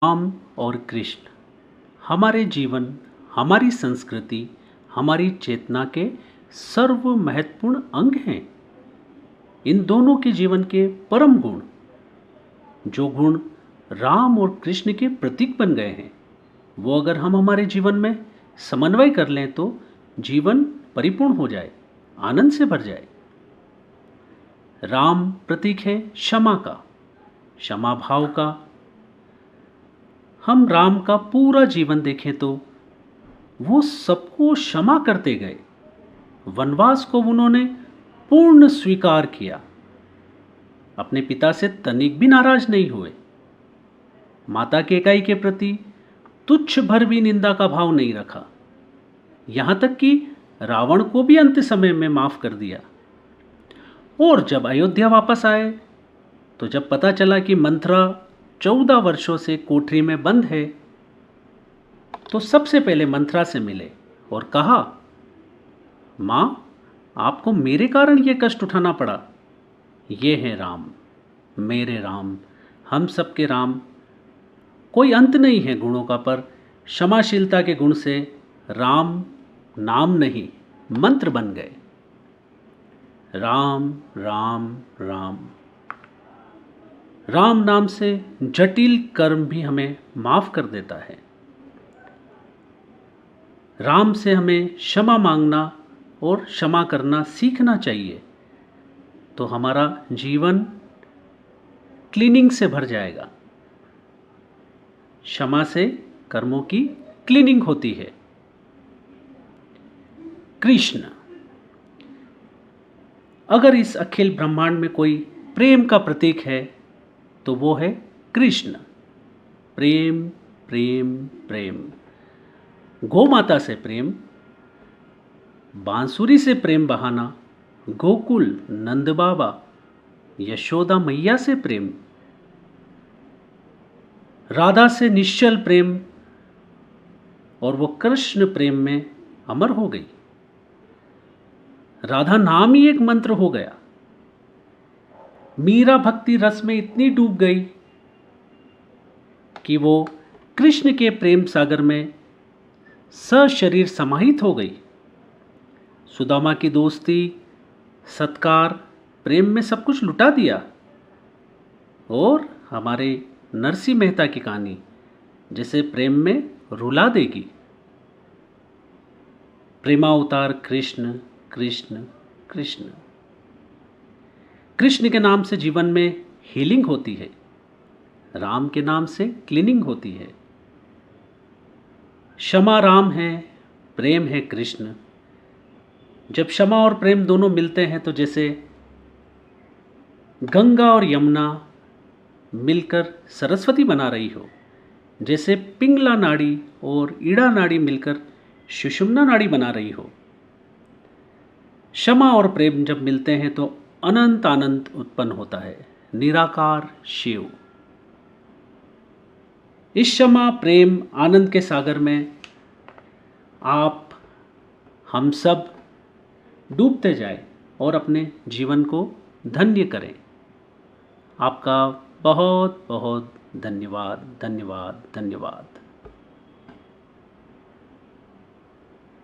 राम और कृष्ण हमारे जीवन, हमारी संस्कृति, हमारी चेतना के सर्व महत्वपूर्ण अंग हैं। इन दोनों के जीवन के परम गुण, जो गुण राम और कृष्ण के प्रतीक बन गए हैं, वो अगर हम हमारे जीवन में समन्वय कर लें तो जीवन परिपूर्ण हो जाए, आनंद से भर जाए। राम प्रतीक है क्षमा का, क्षमा भाव का। हम राम का पूरा जीवन देखें तो वो सबको क्षमा करते गए। वनवास को उन्होंने पूर्ण स्वीकार किया, अपने पिता से तनिक भी नाराज नहीं हुए। माता केकई के प्रति तुच्छ भर भी निंदा का भाव नहीं रखा, यहां तक कि रावण को भी अंत समय में माफ कर दिया। और जब अयोध्या वापस आए तो जब पता चला कि मंथरा 14 वर्षों से कोठरी में बंद है, तो सबसे पहले मंथरा से मिले और कहा, मां, आपको मेरे कारण यह कष्ट उठाना पड़ा। ये है राम, मेरे राम, हम सबके राम। कोई अंत नहीं है गुणों का, पर क्षमाशीलता के गुण से राम नाम नहीं मंत्र बन गए। राम राम राम। राम नाम से जटिल कर्म भी हमें माफ कर देता है। राम से हमें क्षमा मांगना और क्षमा करना सीखना चाहिए, तो हमारा जीवन क्लीनिंग से भर जाएगा। क्षमा से कर्मों की क्लीनिंग होती है। कृष्ण, अगर इस अखिल ब्रह्मांड में कोई प्रेम का प्रतीक है तो वो है कृष्ण। प्रेम प्रेम प्रेम। गौ माता से प्रेम, बांसुरी से प्रेम बहाना, गोकुल नंद बाबा, यशोदा मैया से प्रेम, राधा से निश्चल प्रेम, और वो कृष्ण प्रेम में अमर हो गई। राधा नाम ही एक मंत्र हो गया। मीरा भक्ति रस में इतनी डूब गई कि वो कृष्ण के प्रेम सागर में सशरीर समाहित हो गई। सुदामा की दोस्ती, सत्कार, प्रेम में सब कुछ लुटा दिया। और हमारे नरसिंह मेहता की कहानी जैसे प्रेम में रुला देगी। प्रेमावतार कृष्ण कृष्ण कृष्ण। कृष्ण के नाम से जीवन में हीलिंग होती है, राम के नाम से क्लीनिंग होती है। क्षमा राम है, प्रेम है कृष्ण। जब क्षमा और प्रेम दोनों मिलते हैं तो जैसे गंगा और यमुना मिलकर सरस्वती बना रही हो, जैसे पिंगला नाड़ी और ईड़ा नाड़ी मिलकर सुषुम्ना नाड़ी बना रही हो। क्षमा और प्रेम जब मिलते हैं तो अनंत आनंद उत्पन्न होता है, निराकार शिव। इस क्षमा प्रेम आनंद के सागर में आप, हम सब डूबते जाए और अपने जीवन को धन्य करें। आपका बहुत बहुत धन्यवाद धन्यवाद धन्यवाद।